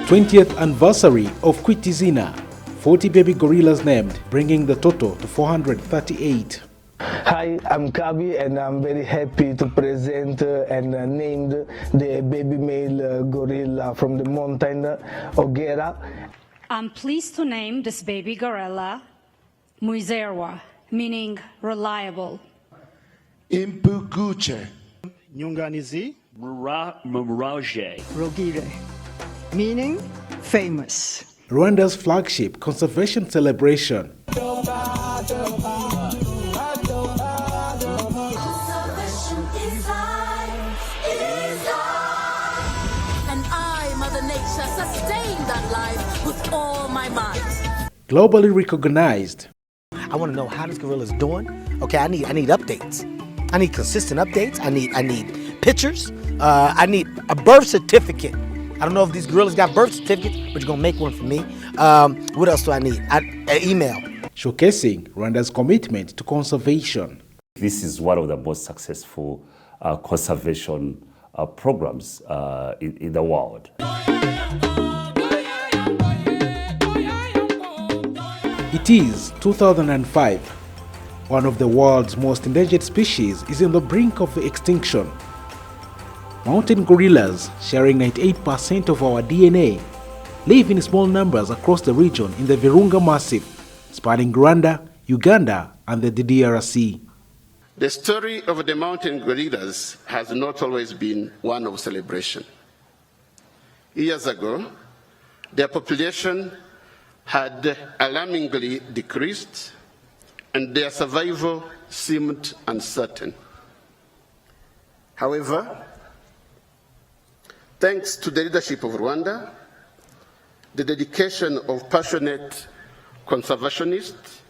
20th anniversary of Kwita Izina, 40 baby gorillas named, bringing the total to 438. Hi, I'm Kabi and I'm very happy to present and named the baby male gorilla from the mountain Ogera. I'm pleased to name this baby gorilla Muizerwa, meaning reliable. Impukuche. Nyunganizi. Muraje. Rogire, meaning famous. Rwanda's flagship conservation celebration. Sustain that life with all my might. Globally recognized. I want to know how this gorilla is doing. Okay, I need updates. I need consistent updates. I need pictures. I need a birth certificate. I don't know if these gorillas got birth certificates, but you're gonna make one for me. What else do I need? An email. Showcasing Rwanda's commitment to conservation. This is one of the most successful conservation programs in the world. It is 2005. One of the world's most endangered species is on the brink of extinction. Mountain gorillas, sharing 98% of our DNA, live in small numbers across the region in the Virunga Massif, spanning Rwanda, Uganda, and the DRC. The story of the mountain gorillas has not always been one of celebration. Years ago, their population had alarmingly decreased, and their survival seemed uncertain. However, thanks to the leadership of Rwanda, the dedication of passionate conservationists,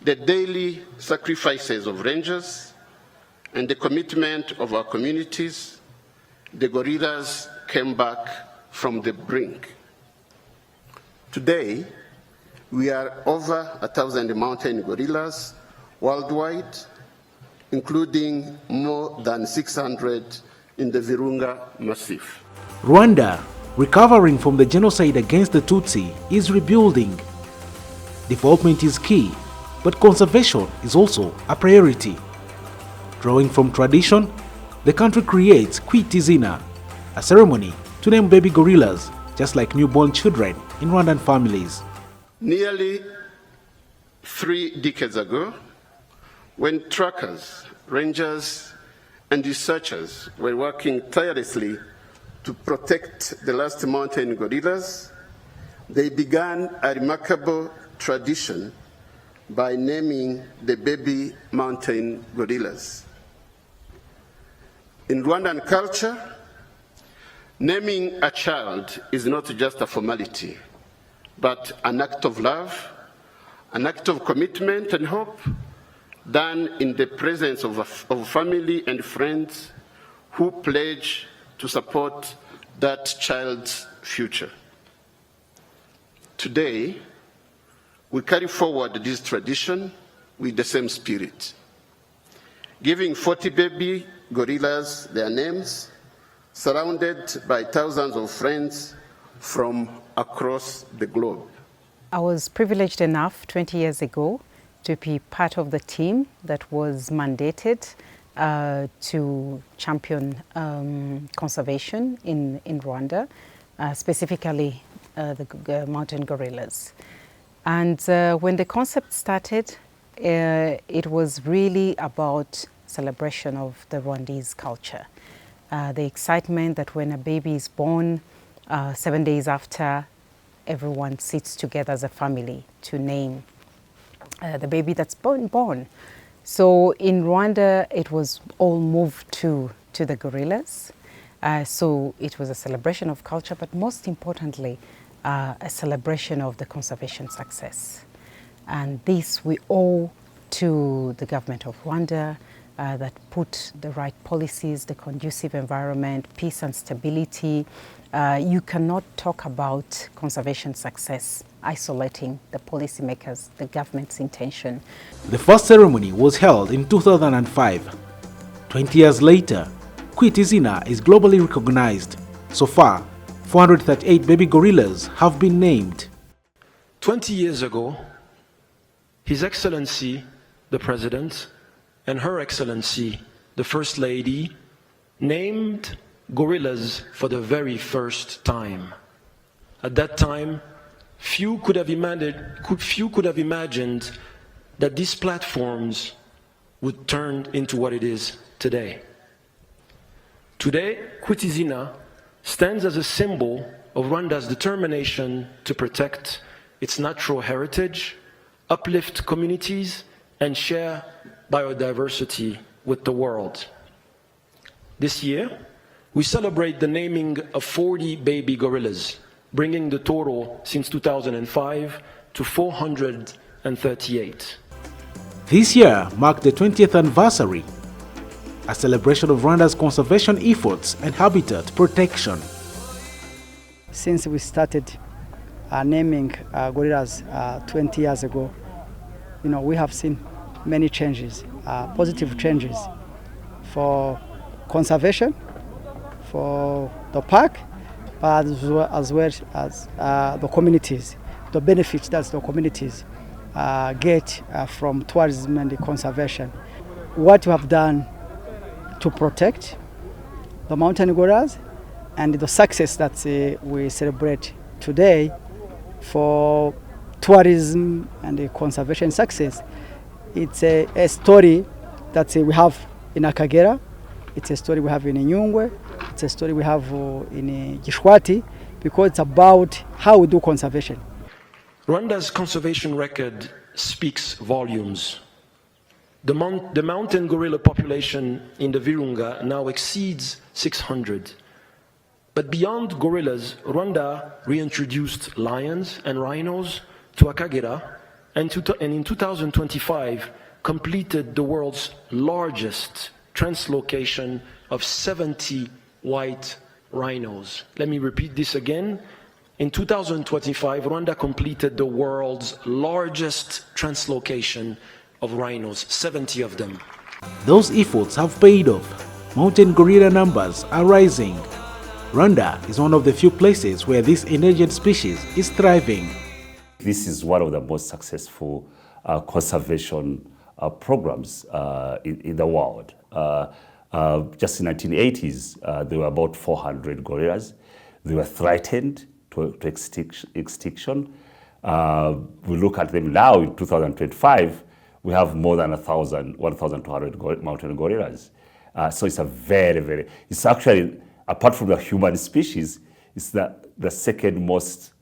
the daily sacrifices of rangers, and the commitment of our communities, the gorillas came back from the brink. Today, we are over 1,000 mountain gorillas worldwide, including more than 600 in the Virunga Massif. Rwanda, recovering from the genocide against the Tutsi, is rebuilding. Development is key, but conservation is also a priority. Drawing from tradition, the country creates Kwita Izina, a ceremony to name baby gorillas, just like newborn children in Rwandan families. Nearly 3 decades ago, when trackers, rangers, and researchers were working tirelessly to protect the last mountain gorillas, they began a remarkable tradition by naming the baby mountain gorillas. In Rwandan culture, naming a child is not just a formality, but an act of love, an act of commitment and hope, done in the presence of family and friends who pledge to support that child's future. Today, we carry forward this tradition with the same spirit, giving 40 baby gorillas their names, surrounded by thousands of friends from across the globe. I was privileged enough 20 years ago to be part of the team that was mandated to champion conservation in Rwanda, specifically the mountain gorillas. And when the concept started, it was really about celebration of the Rwandese culture. The excitement that when a baby is born, 7 days after, everyone sits together as a family to name the baby that's born. So in Rwanda, it was all moved to the gorillas. So it was a celebration of culture, but most importantly, a celebration of the conservation success. And this we owe to the government of Rwanda that put the right policies, the conducive environment, peace and stability. You cannot talk about conservation success isolating the policymakers, the government's intention. The first ceremony was held in 2005. 20 years later, Kwita Izina is globally recognized. So far, 438 baby gorillas have been named. 20 years ago, His Excellency, the President, and Her Excellency, the First Lady, named gorillas for the very first time. At that time, few could have imagined that these platforms would turn into what it is today. Today, Kwita Izina stands as a symbol of Rwanda's determination to protect its natural heritage, uplift communities, and share biodiversity with the world. This year, we celebrate the naming of 40 baby gorillas, bringing the total since 2005 to 438. This year marked the 20th anniversary, a celebration of Rwanda's conservation efforts and habitat protection. Since we started naming gorillas 20 years ago, we have seen many changes, positive changes for conservation, for the park, but as well as the communities, the benefits that the communities get from tourism and the conservation. What we have done to protect the mountain gorillas and the success that we celebrate today for tourism and the conservation success. It's a story that we have in Akagera, it's a story we have in Nyungwe, it's a story we have in Gishwati, because it's about how we do conservation. Rwanda's conservation record speaks volumes. The mountain gorilla population in the Virunga now exceeds 600. But beyond gorillas, Rwanda reintroduced lions and rhinos to Akagera, and in 2025 completed the world's largest translocation of 70 white rhinos. Let me repeat this again. In 2025, Rwanda completed the world's largest translocation of rhinos, 70 of them. Those efforts have paid off. Mountain gorilla numbers are rising. Rwanda is one of the few places where this endangered species is thriving. This is one of the most successful conservation programs in the world. Just in the 1980s, there were about 400 gorillas. They were threatened to extinction. We look at them now in 2025, we have more than 1,200 mountain gorillas. So it's a very, it's actually, apart from the human species, it's the second most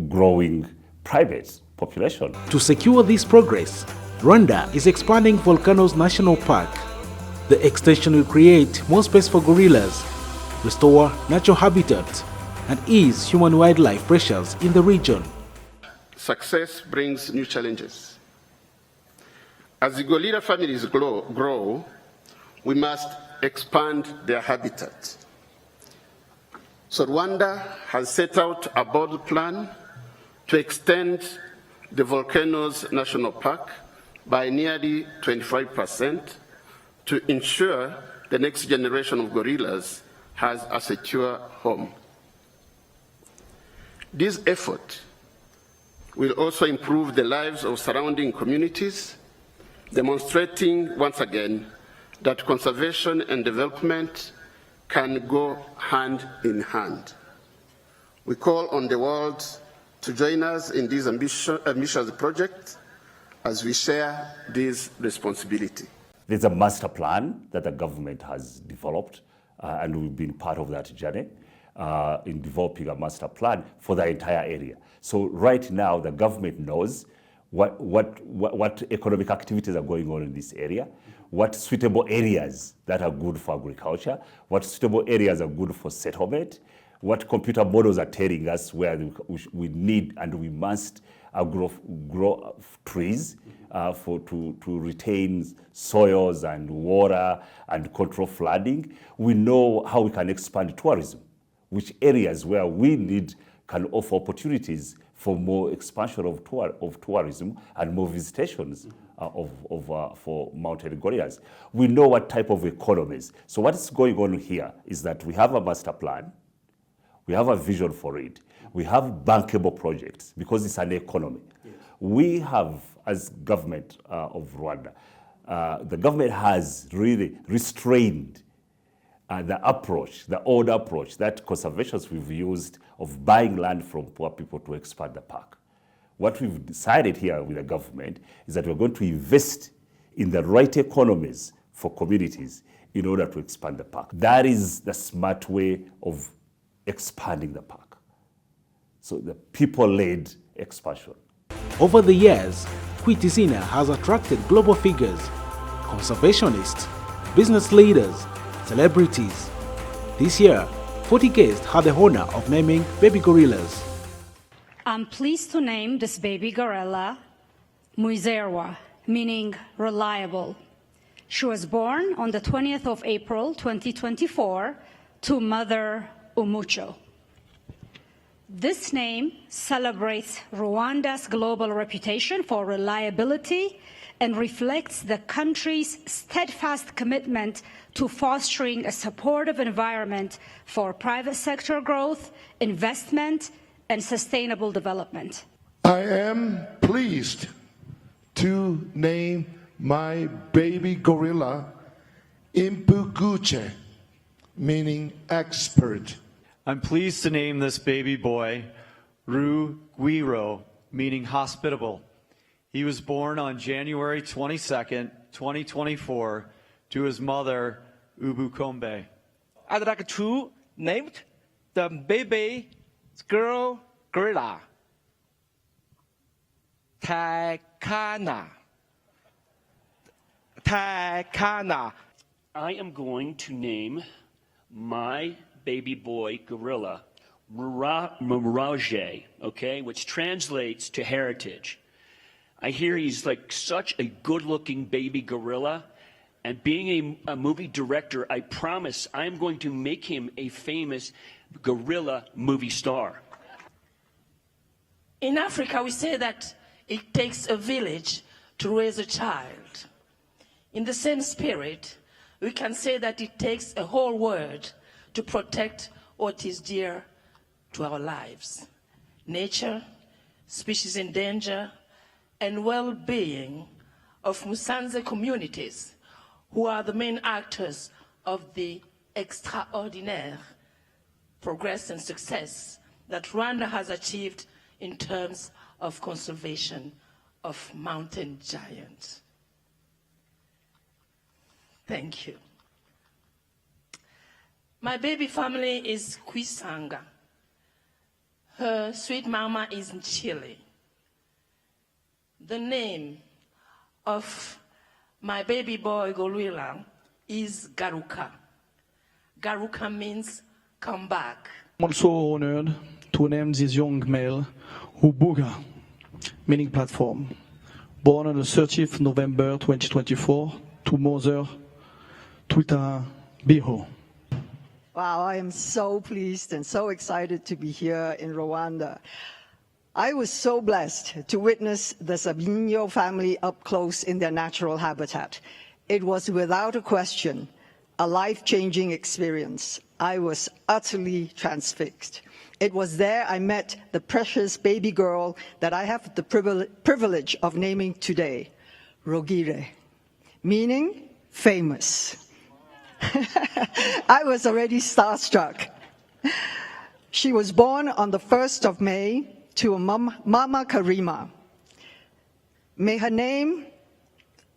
growing private population. To secure this progress, Rwanda is expanding Volcanoes National Park. The extension will create more space for gorillas, restore natural habitat, and ease human wildlife pressures in the region. Success brings new challenges. As the gorilla families grow, we must expand their habitat. So Rwanda has set out a bold plan to extend the Volcanoes National Park by nearly 25% to ensure the next generation of gorillas has a secure home. This effort will also improve the lives of surrounding communities, demonstrating once again that conservation and development can go hand in hand. We call on the world to join us in this ambitious project as we share this responsibility. There's a master plan that the government has developed, and we've been part of that journey in developing a master plan for the entire area. So right now, the government knows what economic activities are going on in this area, what suitable areas that are good for agriculture, what suitable areas are good for settlement, what computer models are telling us where we need and we must grow trees to retain soils and water and control flooding. We know how we can expand tourism, which areas where we need can offer opportunities for more expansion of tourism and more visitations for mountain gorillas. We know what type of economies. So what is going on here is that we have a master plan We have a vision for it. We have bankable projects because it's an economy. Yes. We have, as government of Rwanda, the government has really restrained the approach, the old approach that conservationists we've used of buying land from poor people to expand the park. What we've decided here with the government is that we're going to invest in the right economies for communities in order to expand the park. That is the smart way of expanding the park. So the people-led expansion. Over the years, Kwita Izina has attracted global figures, conservationists, business leaders, celebrities. This year, 40 guests had the honor of naming baby gorillas. I'm pleased to name this baby gorilla Muizerwa, meaning reliable. She was born on the 20th of April 2024 to mother Umucho. This name celebrates Rwanda's global reputation for reliability and reflects the country's steadfast commitment to fostering a supportive environment for private sector growth, investment, and sustainable development. I am pleased to name my baby gorilla Impuguche, meaning expert. I'm pleased to name this baby boy Rugwiro, meaning hospitable. He was born on January 22nd, 2024, to his mother, Ubukombe. I'd like to name the baby girl gorilla Takana. Takana. I am going to name my baby boy gorilla Mirage, okay, which translates to heritage. I hear he's like such a good-looking baby gorilla, and being a movie director, I promise I'm going to make him a famous gorilla movie star. In Africa, we say that it takes a village to raise a child. In the same spirit, we can say that it takes a whole world to protect what is dear to our lives: nature, species in danger, and well-being of Musanze communities, who are the main actors of the extraordinaire progress and success that Rwanda has achieved in terms of conservation of mountain giants. Thank you. My baby family is Kwisanga. Her sweet mama is in Chile. The name of my baby boy gorilla is Garuka. Garuka means come back. I'm also honored to name this young male Ubuga, meaning platform. Born on the 30th November 2024 to mother Kwita Izina. Wow, I am so pleased and so excited to be here in Rwanda. I was so blessed to witness the Sabinho family up close in their natural habitat. It was without a question a life-changing experience. I was utterly transfixed. It was there I met the precious baby girl that I have the privilege of naming today, Rogire, meaning famous. I was already starstruck. She was born on the 1st of May to a Mama Karima. May her name,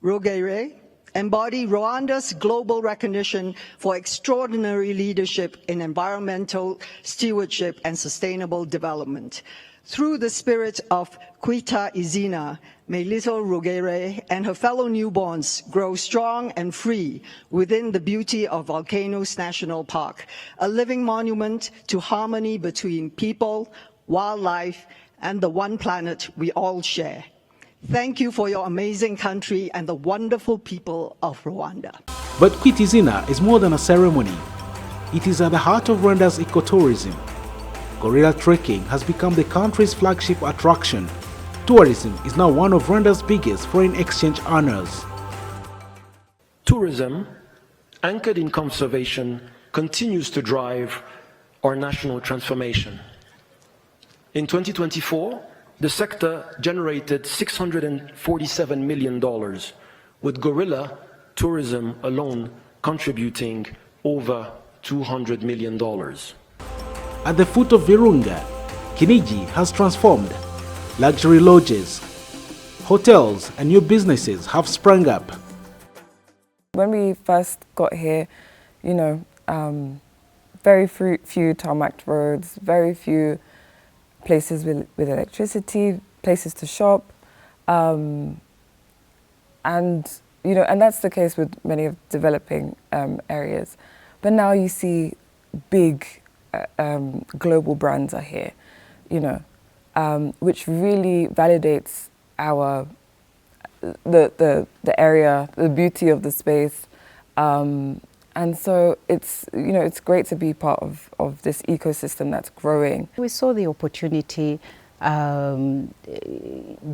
Rogire, embody Rwanda's global recognition for extraordinary leadership in environmental stewardship and sustainable development. Through the spirit of Kwita Izina, may little Rogire and her fellow newborns grow strong and free within the beauty of Volcanoes National Park, a living monument to harmony between people, wildlife, and the one planet we all share. Thank you for your amazing country and the wonderful people of Rwanda. But Kwita Izina is more than a ceremony. It is at the heart of Rwanda's ecotourism. Gorilla trekking has become the country's flagship attraction. Tourism is now one of Rwanda's biggest foreign exchange earners. Tourism, anchored in conservation, continues to drive our national transformation. In 2024, the sector generated $647 million, with gorilla tourism alone contributing over $200 million. At the foot of Virunga, Kinigi has transformed. Luxury lodges, hotels and new businesses have sprung up. When we first got here, you know, very few tarmac roads, very few places with electricity, places to shop, and you know, and that's the case with many of developing areas. But now you see big global brands are here, you know, which really validates our the area, the beauty of the space. And so it's, you know, it's great to be part of this ecosystem that's growing. We saw the opportunity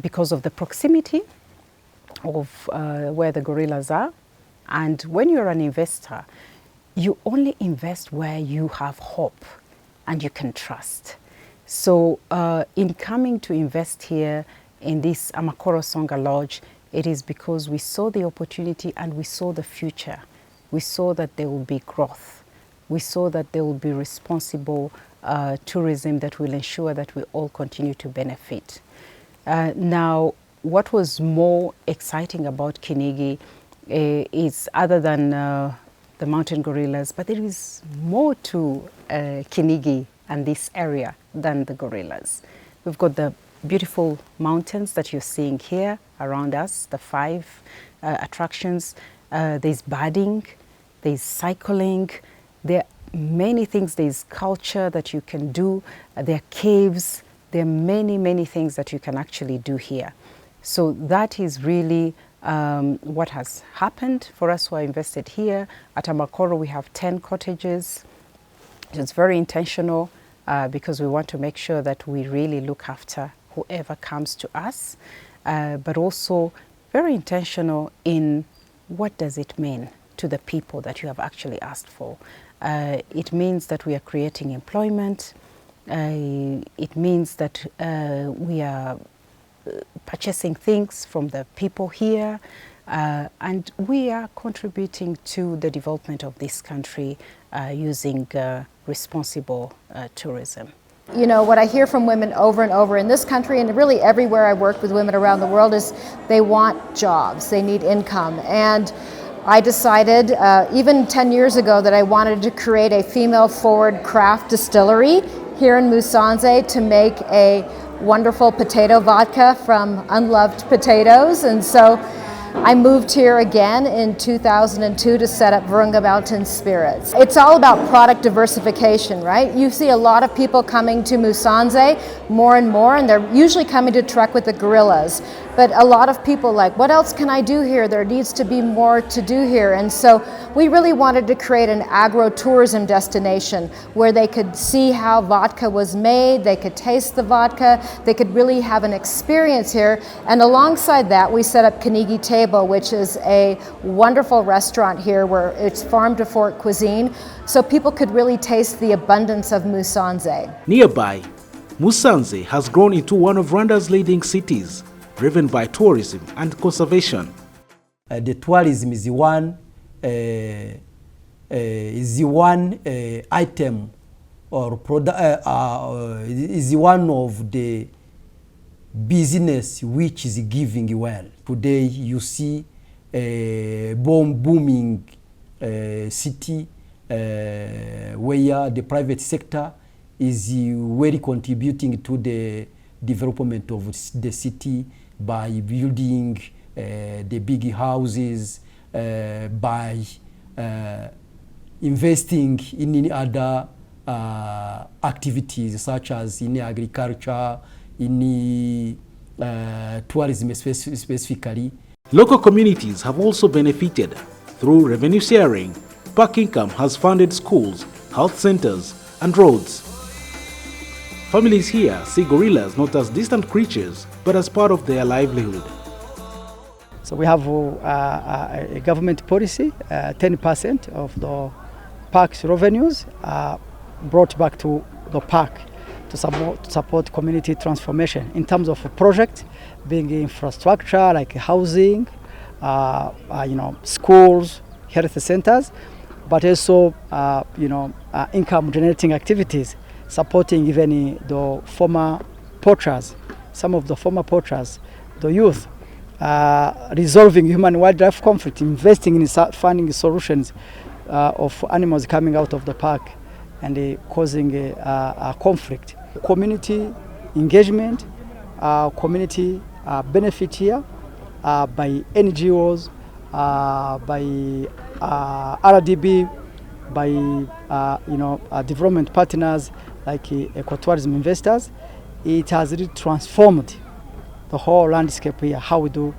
because of the proximity of where the gorillas are. And when you're an investor, you only invest where you have hope and you can trust. So in coming to invest here in this Amakoro Songa Lodge, it is because we saw the opportunity and we saw the future. We saw that there will be growth. We saw that there will be responsible tourism that will ensure that we all continue to benefit. Now, what was more exciting about Kinigi is other than the mountain gorillas, but there is more to Kinigi and this area than the gorillas. We've got the beautiful mountains that you're seeing here around us, the 5 attractions. There's birding, there's cycling, there are many things, there's culture that you can do, there are caves, there are many, many things that you can actually do here. So that is really what has happened for us who are invested here. At Amakoro we have 10 cottages. It's very intentional because we want to make sure that we really look after whoever comes to us, but also very intentional in what does it mean to the people that you have actually asked for. It means that we are creating employment. It means that we are purchasing things from the people here, and we are contributing to the development of this country using responsible tourism. You know, what I hear from women over and over in this country and really everywhere I work with women around the world is they want jobs, they need income. And I decided even 10 years ago that I wanted to create a female-forward craft distillery here in Musanze to make a wonderful potato vodka from unloved potatoes. And so I moved here again in 2002 to set up Virunga Mountain Spirits. It's all about product diversification, right? You see a lot of people coming to Musanze more and more, and they're usually coming to trek with the gorillas. But a lot of people like, what else can I do here? There needs to be more to do here. And so we really wanted to create an agro-tourism destination where they could see how vodka was made, they could taste the vodka, they could really have an experience here. And alongside that, we set up Kinigi Table, which is a wonderful restaurant here where it's farm-to-fork cuisine, so people could really taste the abundance of Musanze. Nearby, Musanze has grown into one of Rwanda's leading cities, driven by tourism and conservation. The tourism is one item or product, is one of the business which is giving well. Today you see a booming city where the private sector is very contributing to the development of the city by building the big houses, by investing in other activities such as in agriculture, in tourism specifically. Local communities have also benefited through revenue sharing. Park income has funded schools, health centers, and roads. Families here see gorillas not as distant creatures, but as part of their livelihood. So we have a government policy, 10% of the park's revenues are brought back to the park to support community transformation in terms of a project, being infrastructure like housing, schools, health centers, but also income generating activities, supporting even the former poachers, some of the former poachers, the youth, resolving human-wildlife conflict, investing in finding solutions of animals coming out of the park and causing a conflict. Community engagement, community benefit here by NGOs, by RDB, by development partners like ecotourism investors. It has really transformed the whole landscape here, how we do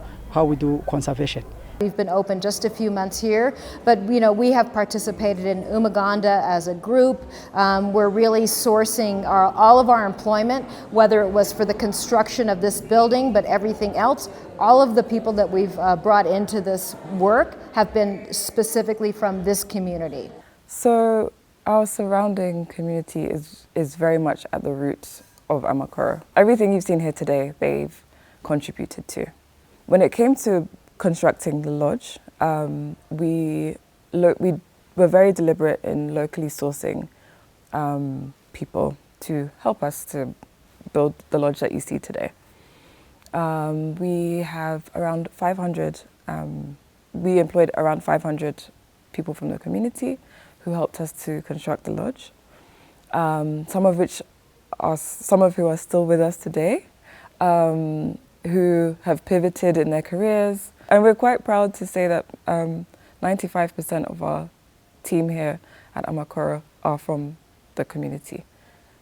conservation. We've been open just a few months here, but we have participated in Umuganda as a group. We're really sourcing all of our employment, whether it was for the construction of this building, but everything else. All of the people that we've brought into this work have been specifically from this community. So our surrounding community is very much at the roots of Amakoro. Everything you've seen here today, they've contributed to. When it came to constructing the lodge, we were very deliberate in locally sourcing people to help us to build the lodge that you see today. We have around 500, we employed around 500 people from the community who helped us to construct the lodge, some of who are still with us today, who have pivoted in their careers. And we're quite proud to say that 95% of our team here at Amakoro are from the community.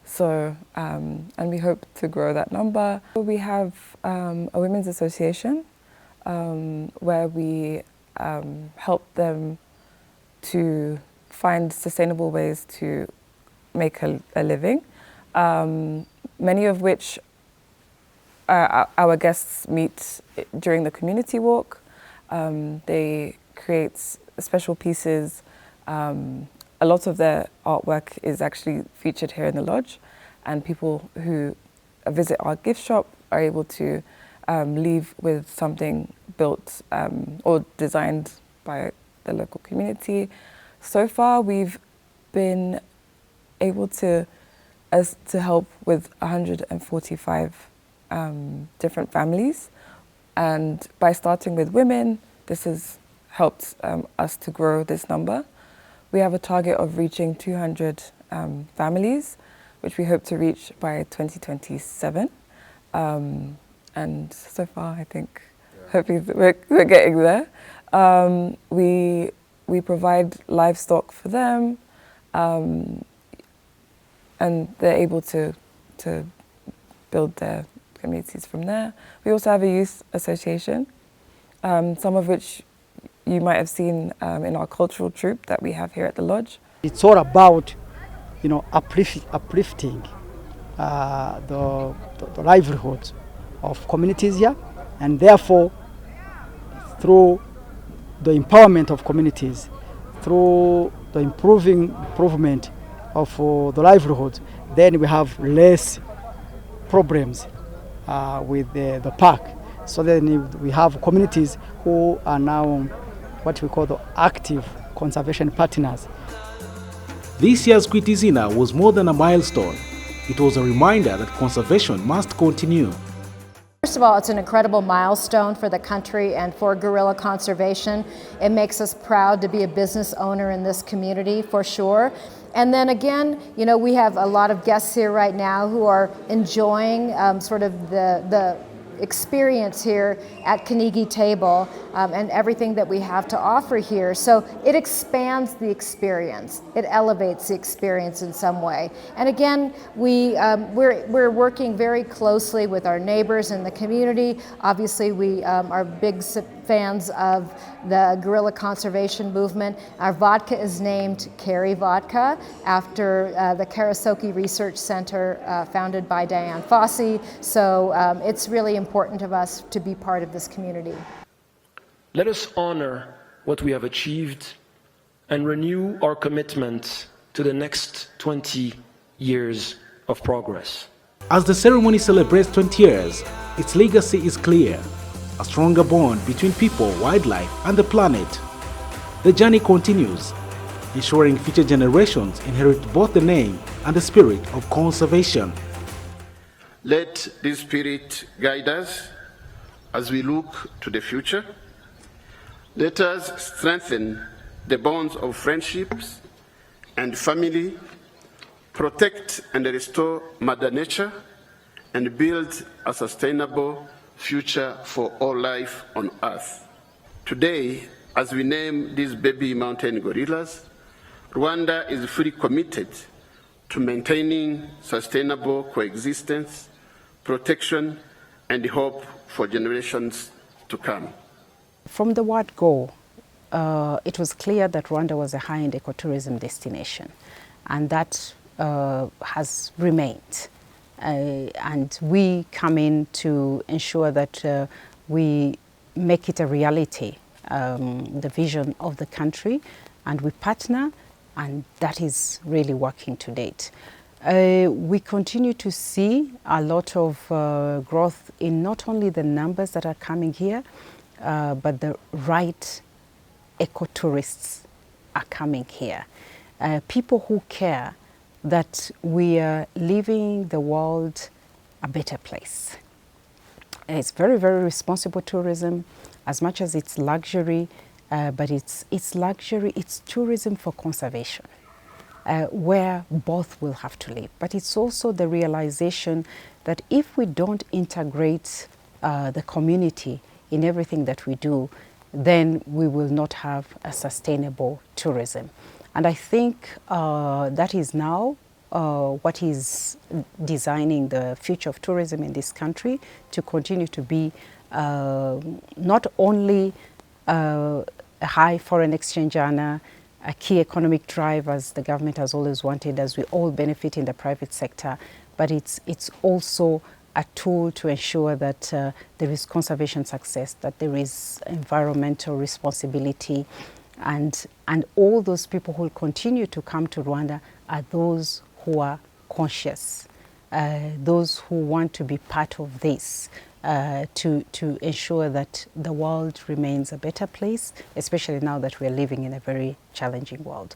So, and we hope to grow that number. We have a women's association where we help them to find sustainable ways to make a living, many of which our guests meet during the community walk. They create special pieces. A lot of their artwork is actually featured here in the lodge, and people who visit our gift shop are able to leave with something built or designed by the local community. So far, we've been able to help with 145 different families, and by starting with women, this has helped us to grow this number. We have a target of reaching 200 families, which we hope to reach by 2027. And so far, I think, hopefully we're getting there. We provide livestock for them, and they're able to build their communities from there. We also have a youth association, some of which you might have seen in our cultural troupe that we have here at the lodge. It's all about, uplifting the livelihoods of communities here, and therefore, through the empowerment of communities, through the improvement of the livelihoods, then we have less problems with the park. So then we have communities who are now what we call the active conservation partners. This year's Kwita Izina was more than a milestone. It was a reminder that conservation must continue. First of all, it's an incredible milestone for the country and for gorilla conservation. It makes us proud to be a business owner in this community, for sure. And then again, we have a lot of guests here right now who are enjoying sort of the experience here at Kanigi Table and everything that we have to offer here. So it expands the experience. It elevates the experience in some way. And again, we're working very closely with our neighbors in the community. Obviously, we are big fans of the gorilla conservation movement. Our vodka is named Kari Vodka after the Karasoke Research Center founded by Diane Fossey. So it's really important of us to be part of this community. Let us honor what we have achieved and renew our commitment to the next 20 years of progress. As the ceremony celebrates 20 years, its legacy is clear: a stronger bond between people, wildlife, and the planet. The journey continues, ensuring future generations inherit both the name and the spirit of conservation. Let this spirit guide us as we look to the future. Let us strengthen the bonds of friendships and family, protect and restore Mother Nature, and build a sustainable future for all life on Earth. Today, as we name these baby mountain gorillas, Rwanda is fully committed to maintaining sustainable coexistence, protection, and hope for generations to come. From the word go, it was clear that Rwanda was a high-end ecotourism destination, and that has remained. And we come in to ensure that we make it a reality, the vision of the country, and we partner, and that is really working to date. We continue to see a lot of growth in not only the numbers that are coming here, but the right ecotourists are coming here. People who care that we are leaving the world a better place. It's very, very responsible tourism, as much as it's luxury, but it's luxury, it's tourism for conservation, where both will have to live. But it's also the realization that if we don't integrate the community in everything that we do, then we will not have a sustainable tourism. And I think that is now what is designing the future of tourism in this country, to continue to be not only a high foreign exchange earner, a key economic drive, as the government has always wanted, as we all benefit in the private sector, but it's also a tool to ensure that there is conservation success, that there is environmental responsibility, and all those people who will continue to come to Rwanda are those who are conscious, those who want to be part of this, to ensure that the world remains a better place, especially now that we are living in a very challenging world.